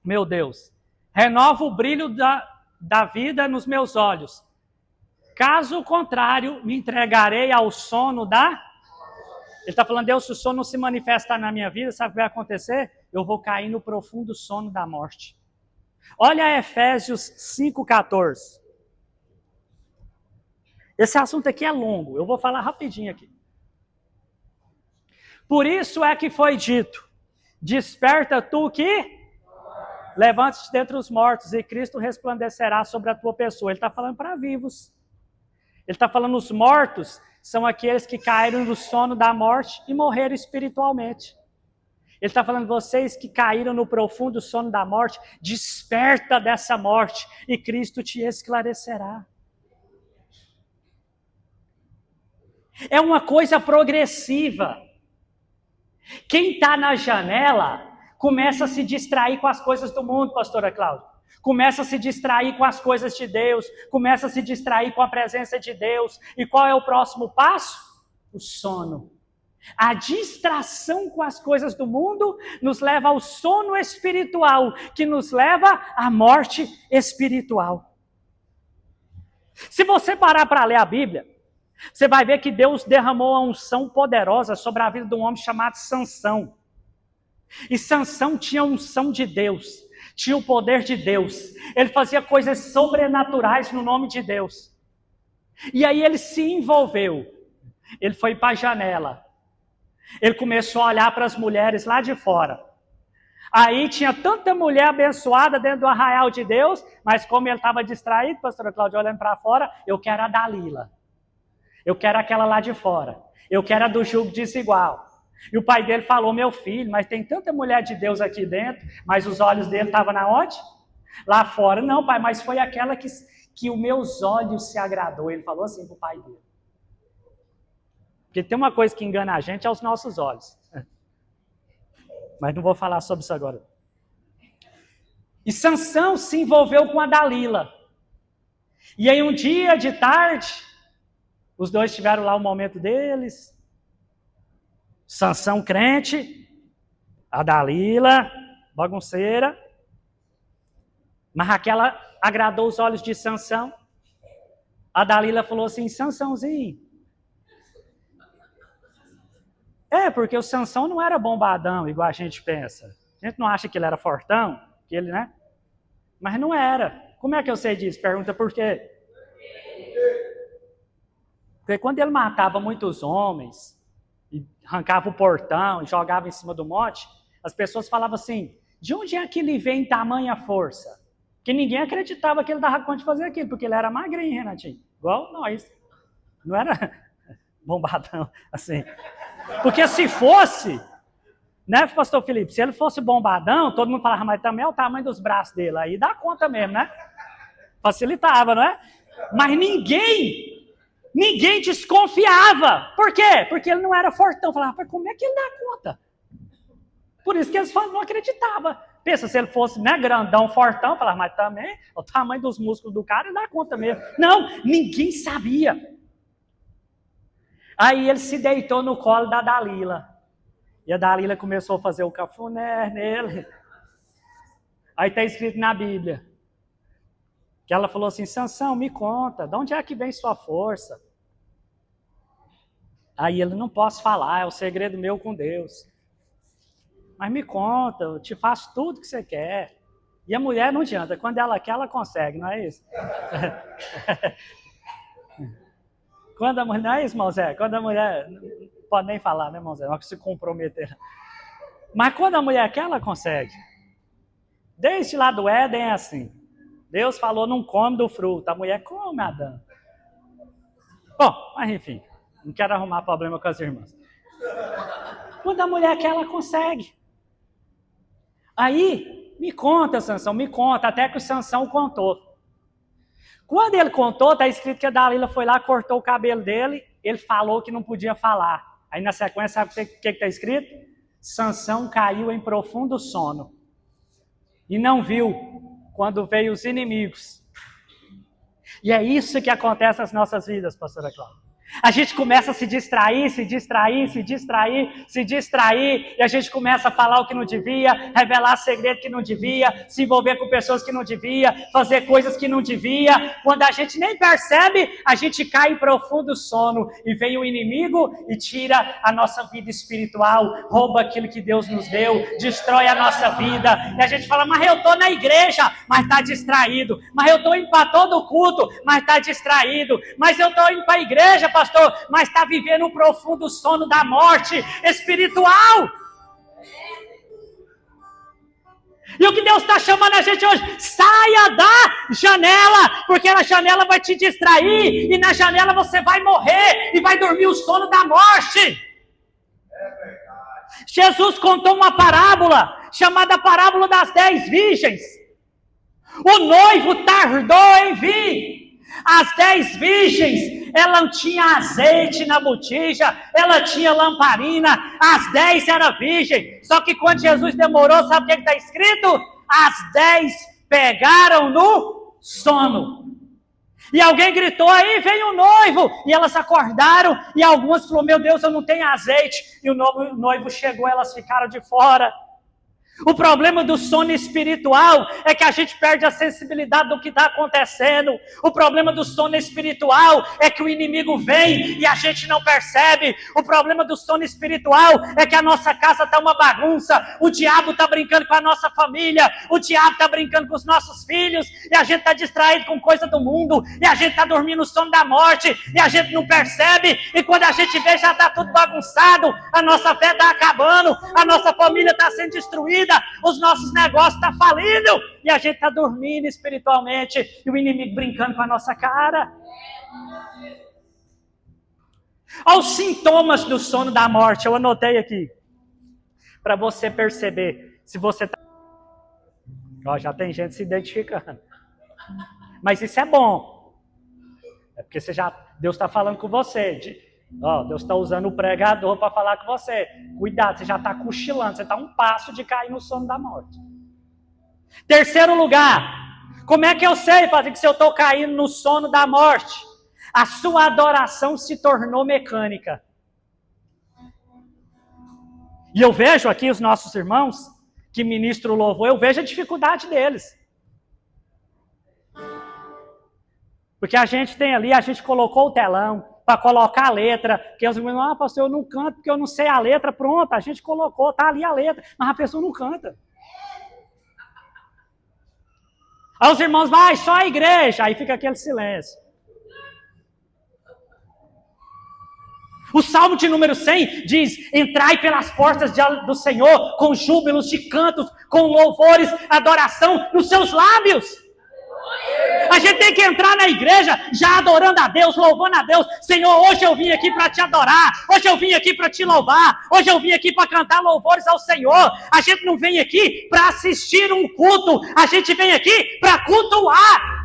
meu Deus. Renova o brilho da vida nos meus olhos. Caso contrário, me entregarei ao sono da... Ele está falando, Deus, se o sono não se manifestar na minha vida, sabe o que vai acontecer? Eu vou cair no profundo sono da morte. Olha Efésios 5,14. Esse assunto aqui é longo, eu vou falar rapidinho aqui. Por isso é que foi dito, desperta tu que... levante-te dentre os mortos e Cristo resplandecerá sobre a tua pessoa. Ele está falando para vivos. Ele está falando os mortos são aqueles que caíram no sono da morte e morreram espiritualmente. Ele está falando vocês que caíram no profundo sono da morte, desperta dessa morte e Cristo te esclarecerá. É uma coisa progressiva. Quem está na janela começa a se distrair com as coisas do mundo, pastora Cláudia. Começa a se distrair com as coisas de Deus, começa a se distrair com a presença de Deus. E qual é o próximo passo? O sono. A distração com as coisas do mundo nos leva ao sono espiritual, que nos leva à morte espiritual. Se você parar para ler a Bíblia, você vai ver que Deus derramou a unção poderosa sobre a vida de um homem chamado Sansão. E Sansão tinha a unção de Deus. Tinha o poder de Deus. Ele fazia coisas sobrenaturais no nome de Deus. E aí ele se envolveu. Ele foi para a janela. Ele começou a olhar para as mulheres lá de fora. Aí tinha tanta mulher abençoada dentro do arraial de Deus, mas como ele estava distraído, pastora Cláudia olhando para fora, eu quero a Dalila. Eu quero aquela lá de fora. Eu quero a do jugo desigual. E o pai dele falou, meu filho, mas tem tanta mulher de Deus aqui dentro, mas os olhos dele estavam na onde? Lá fora. Não, pai, mas foi aquela que os meus olhos se agradou. Ele falou assim para o pai dele. Porque tem uma coisa que engana a gente, é os nossos olhos. Mas não vou falar sobre isso agora. E Sansão se envolveu com a Dalila. E aí um dia de tarde, os dois tiveram lá o momento deles. Sansão crente, a Dalila, bagunceira. Mas Raquel agradou os olhos de Sansão. A Dalila falou assim, Sansãozinho. Porque o Sansão não era bombadão, igual a gente pensa. A gente não acha que ele era fortão, que ele, né? Mas não era. Como é que eu sei disso? Pergunta por quê? Porque quando ele matava muitos homens, e arrancava o portão, e jogava em cima do monte, as pessoas falavam assim, de onde é que ele vem tamanha força? Porque ninguém acreditava que ele dava conta de fazer aquilo, porque ele era magrinho, Renatinho, igual nós. Não era bombadão, assim. Porque se fosse, né, pastor Felipe, se ele fosse bombadão, todo mundo falava, mas também é o tamanho dos braços dele, aí dá conta mesmo, né? Facilitava, não é? Mas ninguém desconfiava. Por quê? Porque ele não era fortão. Falava, mas como é que ele dá conta? Por isso que eles não acreditavam. Pensa, se ele fosse, né, grandão, fortão, falava, mas também o tamanho dos músculos do cara, ele dá conta mesmo. Não, ninguém sabia. Aí ele se deitou no colo da Dalila. E a Dalila começou a fazer o cafuné nele. Aí está escrito na Bíblia que ela falou assim, Sansão, me conta, de onde é que vem sua força? Aí ele, não posso falar, é o segredo meu com Deus. Mas me conta, eu te faço tudo que você quer. E a mulher não adianta, quando ela quer, ela consegue, não é isso? Quando a mulher, não é isso, irmão Zé? Quando a mulher, não pode nem falar, né, irmão Zé? Não que se comprometer. Mas quando a mulher quer, ela consegue. Desde lá do Éden é assim. Deus falou, não come do fruto. A mulher come, Adão. Bom, mas enfim, não quero arrumar problema com as irmãs. Quando a mulher quer, ela consegue. Aí, me conta, Sansão, me conta, até que o Sansão contou. Quando ele contou, está escrito que a Dalila foi lá, cortou o cabelo dele, ele falou que não podia falar. Aí na sequência, sabe o que está escrito? Sansão caiu em profundo sono. E não viu quando veio os inimigos. E é isso que acontece nas nossas vidas, pastora Cláudia. A gente começa a se distrair, e a gente começa a falar o que não devia, revelar segredo que não devia, se envolver com pessoas que não devia, fazer coisas que não devia. Quando a gente nem percebe, a gente cai em profundo sono e vem o inimigo e tira a nossa vida espiritual, rouba aquilo que Deus nos deu, destrói a nossa vida. E a gente fala, mas eu estou na igreja, mas está distraído. Mas eu estou indo para todo culto, mas está distraído. Mas eu estou indo para a igreja, pastor, mas está vivendo um profundo sono da morte espiritual. E o que Deus está chamando a gente hoje? Saia da janela, porque na janela vai te distrair, e na janela você vai morrer, e vai dormir o sono da morte. Jesus contou uma parábola, chamada parábola das 10 virgens. O noivo tardou em vir. As 10 virgens, ela não tinha azeite na botija, ela tinha lamparina, as 10 eram virgens. Só que quando Jesus demorou, sabe o que está escrito? As 10 pegaram no sono. E alguém gritou, aí vem o noivo. E elas acordaram, e algumas falaram, meu Deus, eu não tenho azeite. E o noivo chegou, elas ficaram de fora. O problema do sono espiritual é que a gente perde a sensibilidade do que está acontecendo. O problema do sono espiritual é que o inimigo vem e a gente não percebe. O problema do sono espiritual é que a nossa casa está uma bagunça. O diabo está brincando com a nossa família. O diabo está brincando com os nossos filhos. E a gente está distraído com coisa do mundo. E a gente está dormindo no sono da morte. E a gente não percebe. E quando a gente vê, já está tudo bagunçado. A nossa fé está acabando. A nossa família está sendo destruída. Os nossos negócios estão falindo e a gente está dormindo espiritualmente e o inimigo brincando com a nossa cara. Olha os sintomas do sono da morte, eu anotei aqui para você perceber se você está... Já tem gente se identificando, mas isso é bom, é porque Deus está falando com você. Deus está usando o pregador para falar com você. Cuidado, você já está cochilando, você está um passo de cair no sono da morte. Terceiro lugar, como é que eu sei, Padre, que se eu estou caindo no sono da morte? A sua adoração se tornou mecânica. E eu vejo aqui os nossos irmãos que ministram o louvor, eu vejo a dificuldade deles. Porque a gente tem ali, a gente colocou o telão para colocar a letra, que os irmãos, pastor, eu não canto porque eu não sei a letra, pronto, a gente colocou, tá ali a letra, mas a pessoa não canta. Aí os irmãos, vai, só a igreja, aí fica aquele silêncio. O Salmo de número 100 diz, entrai pelas portas do Senhor com júbilos de cantos, com louvores, adoração nos seus lábios. A gente tem que entrar na igreja já adorando a Deus, louvando a Deus. Senhor, hoje eu vim aqui para te adorar. Hoje eu vim aqui para te louvar. Hoje eu vim aqui para cantar louvores ao Senhor. A gente não vem aqui para assistir um culto. A gente vem aqui para cultuar.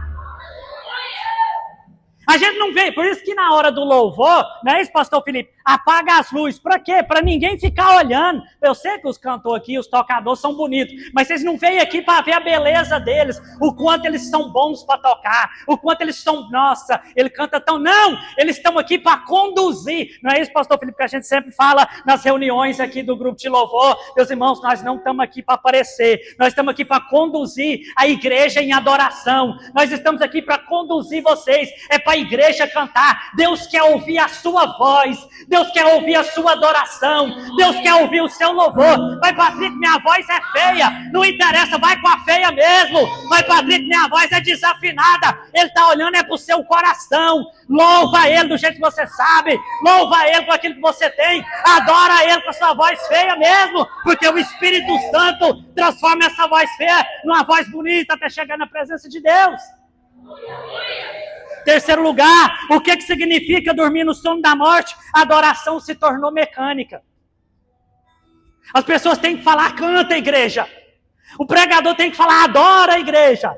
A gente não vê, por isso que na hora do louvor, não é isso, pastor Felipe? Apaga as luzes. Para quê? Para ninguém ficar olhando. Eu sei que os cantores aqui, os tocadores são bonitos, mas vocês não veem aqui para ver a beleza deles, o quanto eles são bons para tocar, o quanto eles são, nossa, ele canta tão... Não, eles estão aqui para conduzir. Não é isso, pastor Felipe, que a gente sempre fala nas reuniões aqui do grupo de louvor. Meus irmãos, nós não estamos aqui para aparecer, nós estamos aqui para conduzir a igreja em adoração. Nós estamos aqui para conduzir vocês, é para a igreja cantar. Deus quer ouvir a sua voz, Deus quer ouvir a sua adoração, Deus quer ouvir o seu louvor. Vai, Patrick, minha voz é feia, não interessa, vai com a feia mesmo. Vai, Patrick, minha voz é desafinada, ele está olhando é para o seu coração. Louva ele do jeito que você sabe, louva ele com aquilo que você tem, adora ele com a sua voz feia mesmo, porque o Espírito Santo transforma essa voz feia numa voz bonita até chegar na presença de Deus. Terceiro lugar, o que significa dormir no sono da morte? A adoração se tornou mecânica. As pessoas têm que falar, canta, igreja. O pregador tem que falar, adora, igreja.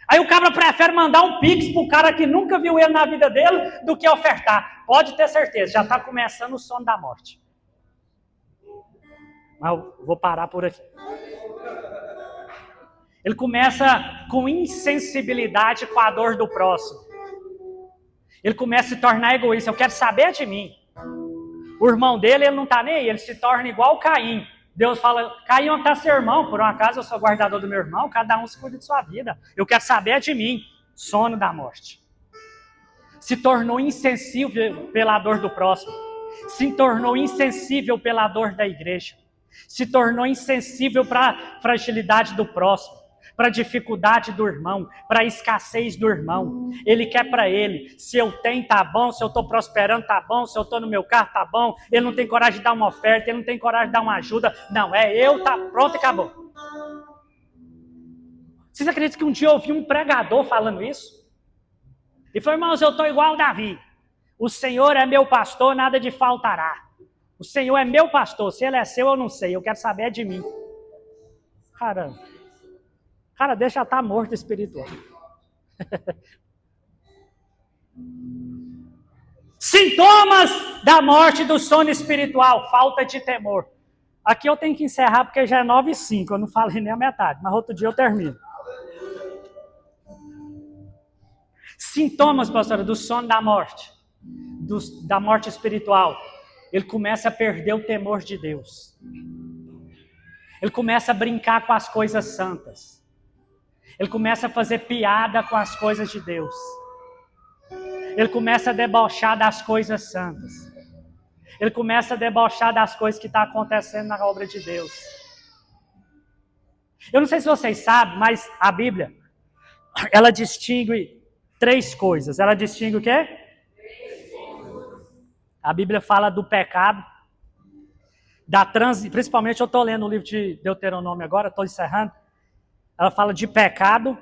Aí o cara prefere mandar um pix pro cara que nunca viu ele na vida dele do que ofertar. Pode ter certeza, já está começando o sono da morte. Mas eu vou parar por aqui. Ele começa com insensibilidade com a dor do próximo. Ele começa a se tornar egoísta. Eu quero saber de mim. O irmão dele, ele não está nem aí. Ele se torna igual Caim. Deus fala, Caim não está seu irmão. Por um acaso eu sou guardador do meu irmão. Cada um se cuida de sua vida. Eu quero saber de mim. Sono da morte. Se tornou insensível pela dor do próximo. Se tornou insensível pela dor da igreja. Se tornou insensível para a fragilidade do próximo, para a dificuldade do irmão, para a escassez do irmão. Ele quer para ele, se eu tenho, tá bom, se eu estou prosperando, tá bom, se eu estou no meu carro, tá bom. Ele não tem coragem de dar uma oferta, ele não tem coragem de dar uma ajuda. Não, é eu, tá pronto e acabou. Vocês acreditam que um dia eu ouvi um pregador falando isso? Ele falou, irmãos, eu estou igual Davi. O Senhor é meu pastor, nada de faltará. O Senhor é meu pastor, se ele é seu eu não sei, eu quero saber de mim. Cara, deixa estar morto espiritual. Sintomas da morte do sono espiritual, falta de temor. Aqui eu tenho que encerrar porque já é 9h05, eu não falei nem a metade, mas outro dia eu termino. Sintomas, pastora, do sono da morte, da morte espiritual. Ele começa a perder o temor de Deus. Ele começa a brincar com as coisas santas. Ele começa a fazer piada com as coisas de Deus. Ele começa a debochar das coisas santas. Ele começa a debochar das coisas que estão acontecendo na obra de Deus. Eu não sei se vocês sabem, mas a Bíblia, ela distingue 3 coisas. Ela distingue o quê? A Bíblia fala do pecado, principalmente eu estou lendo o livro de Deuteronômio agora, estou encerrando. Ela fala de pecado,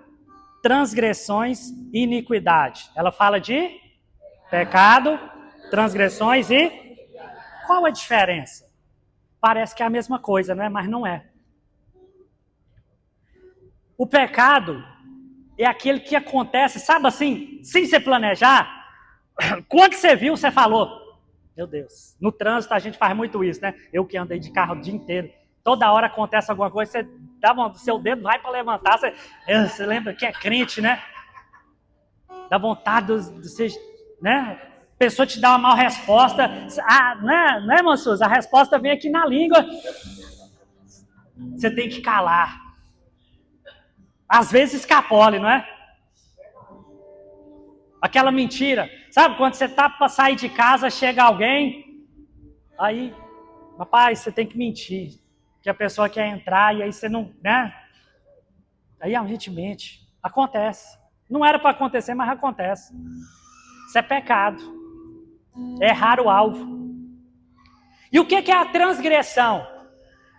transgressões e iniquidade. Ela fala de pecado, transgressões e... Qual a diferença? Parece que é a mesma coisa, né? Mas não é. O pecado é aquele que acontece, sabe assim, sem você planejar. Quando você viu, você falou... Meu Deus, no trânsito a gente faz muito isso, né? Eu que andei de carro o dia inteiro, toda hora acontece alguma coisa, você dá seu dedo, vai para levantar, você lembra que é crente, né? Dá vontade de você, né? A pessoa te dá uma mal resposta, não é, moços? A resposta vem aqui na língua, você tem que calar. Às vezes escapole, não é? Aquela mentira. Sabe, quando você está para sair de casa, chega alguém, aí, rapaz, você tem que mentir, que a pessoa quer entrar e aí você não, né? Aí a gente mente. Acontece. Não era para acontecer, mas acontece. Isso é pecado. É errar o alvo. E o que é a transgressão?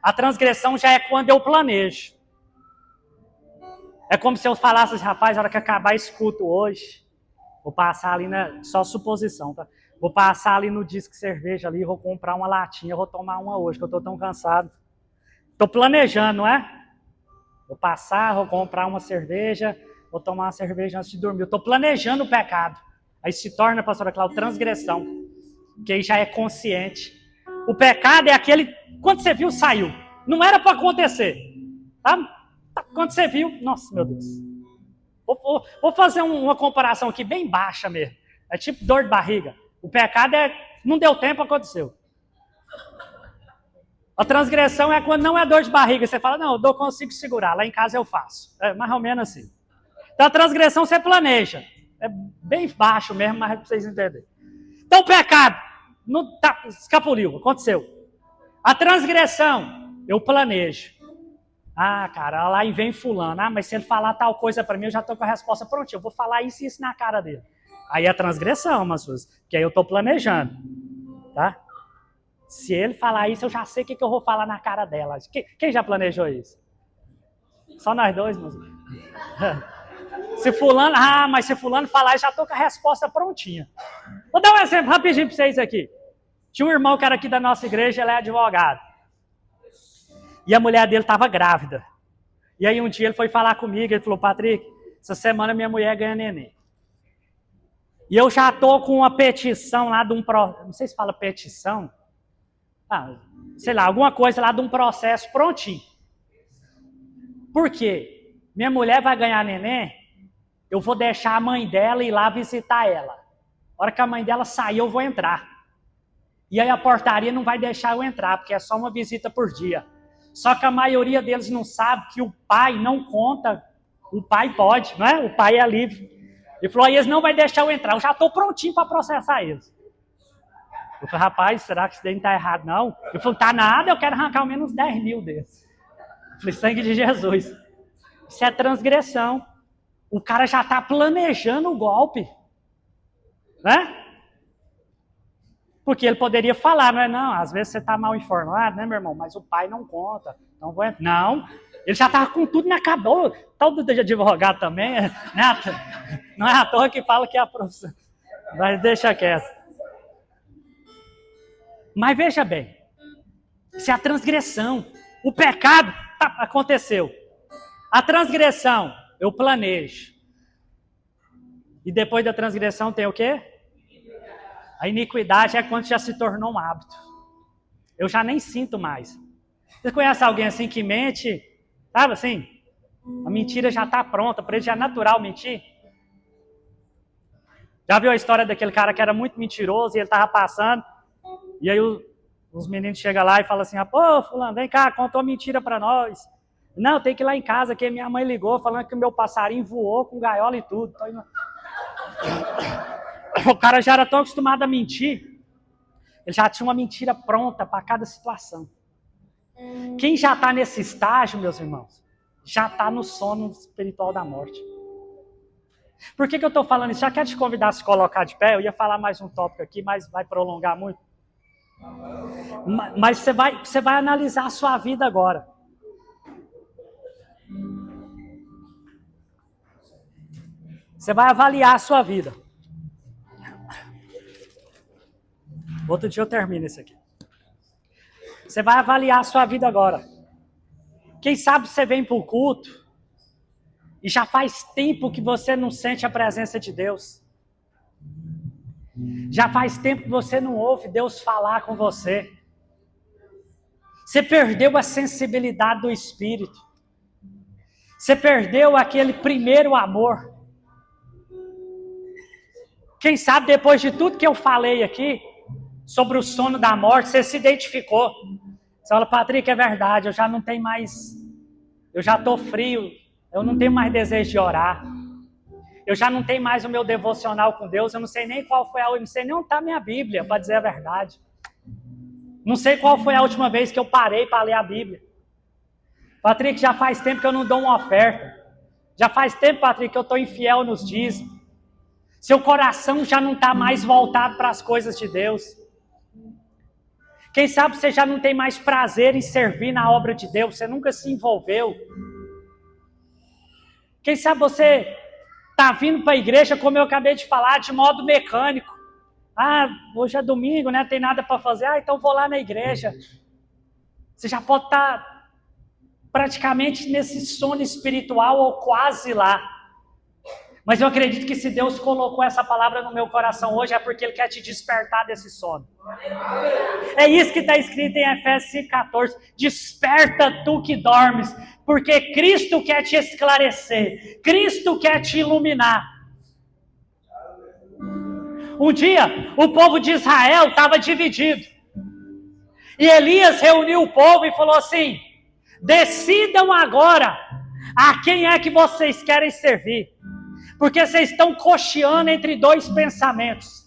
A transgressão já é quando eu planejo. É como se eu falasse assim, rapaz, na hora que acabar esse culto hoje, vou passar ali só suposição, tá? Vou passar ali no Disque Cerveja ali, vou comprar uma latinha, vou tomar uma hoje, que eu tô tão cansado. Tô planejando, não é? Vou passar, vou comprar uma cerveja, vou tomar uma cerveja antes de dormir. Eu tô planejando o pecado. Aí se torna, pastora Cláudia, transgressão. Que aí já é consciente. O pecado é aquele, quando você viu, saiu. Não era para acontecer. Tá? Quando você viu, nossa, meu Deus. Vou fazer uma comparação aqui bem baixa mesmo. É tipo dor de barriga. O pecado não deu tempo, aconteceu. A transgressão é quando não é dor de barriga. Você fala, não, eu consigo segurar. Lá em casa eu faço. É mais ou menos assim. Então a transgressão você planeja. É bem baixo mesmo, mas para vocês entenderem. Então o pecado não tá, escapuliu, aconteceu. A transgressão, eu planejo. Ah, cara, lá e vem fulano. Ah, mas se ele falar tal coisa para mim, eu já estou com a resposta prontinha. Eu vou falar isso e isso na cara dele. Aí é transgressão, mas que aí eu estou planejando. Tá? Se ele falar isso, eu já sei o que eu vou falar na cara dela. Quem já planejou isso? Só nós dois, mas... mas se fulano falar, eu já estou com a resposta prontinha. Vou dar um exemplo rapidinho para vocês aqui. Tinha um irmão que era aqui da nossa igreja, ele é advogado. E a mulher dele estava grávida. E aí um dia ele foi falar comigo, ele falou, Patrick, essa semana minha mulher ganha neném. E eu já estou com uma petição lá de não sei se fala petição, sei lá, alguma coisa lá de um processo prontinho. Por quê? Minha mulher vai ganhar neném, eu vou deixar a mãe dela ir lá visitar ela. A hora que a mãe dela sair, eu vou entrar. E aí a portaria não vai deixar eu entrar, porque é só uma visita por dia. Só que a maioria deles não sabe que o pai não conta. O pai pode, não é? O pai é livre. Ele falou, eles não vão deixar eu entrar. Eu já estou prontinho para processar eles. Eu falei, rapaz, será que isso daí não está errado, não? Ele falou, tá nada, eu quero arrancar ao menos 10 mil desses. Eu falei, sangue de Jesus. Isso é transgressão. O cara já está planejando o golpe. Né? Porque ele poderia falar, não é? Não, às vezes você está mal informado, né, meu irmão? Mas o pai não conta. Então, não, ele já estava com tudo na cabeça. Todo de advogado também, né? Não é à toa que fala que é a profissão. Mas deixa quieto. Mas veja bem, isso é a transgressão. O pecado aconteceu. A transgressão, eu planejo. E depois da transgressão tem o quê? A iniquidade é quando já se tornou um hábito. Eu já nem sinto mais. Você conhece alguém assim que mente? Sabe assim? A mentira já está pronta, para ele já é natural mentir. Já viu a história daquele cara que era muito mentiroso e ele estava passando? E aí os meninos chegam lá e falam assim, pô, fulano, vem cá, contou mentira para nós. Não, tem que ir lá em casa, que minha mãe ligou falando que o meu passarinho voou com gaiola e tudo. O cara já era tão acostumado a mentir, ele já tinha uma mentira pronta para cada situação. Quem já está nesse estágio, meus irmãos, já está no sono espiritual da morte. Por que eu estou falando isso? Já quero te convidar a se colocar de pé, eu ia falar mais um tópico aqui, mas vai prolongar muito. Mas você vai analisar a sua vida agora. Você vai avaliar a sua vida. Outro dia eu termino isso aqui. Você vai avaliar a sua vida agora. Quem sabe você vem para o culto e já faz tempo que você não sente a presença de Deus. Já faz tempo que você não ouve Deus falar com você. Você perdeu a sensibilidade do Espírito. Você perdeu aquele primeiro amor. Quem sabe depois de tudo que eu falei aqui, sobre o sono da morte, você se identificou. Você fala, Patrick, é verdade, eu já não tenho mais, eu já estou frio, eu não tenho mais desejo de orar. Eu já não tenho mais o meu devocional com Deus, eu não sei nem qual foi eu não sei nem onde está a minha Bíblia, para dizer a verdade. Não sei qual foi a última vez que eu parei para ler a Bíblia. Patrick, já faz tempo que eu não dou uma oferta. Já faz tempo, Patrick, que eu estou infiel nos dízimos. Seu coração já não está mais voltado para as coisas de Deus. Quem sabe você já não tem mais prazer em servir na obra de Deus, você nunca se envolveu. Quem sabe você está vindo para a igreja, como eu acabei de falar, de modo mecânico. Ah, hoje é domingo, né? Tem nada para fazer. Ah, então vou lá na igreja. Você já pode estar praticamente nesse sono espiritual ou quase lá. Mas eu acredito que se Deus colocou essa palavra no meu coração hoje, é porque Ele quer te despertar desse sono. É isso que está escrito em Efésios 5,14. Desperta tu que dormes, porque Cristo quer te esclarecer. Cristo quer te iluminar. Um dia, o povo de Israel estava dividido. E Elias reuniu o povo e falou assim: decidam agora a quem é que vocês querem servir. Porque vocês estão cocheando entre dois pensamentos.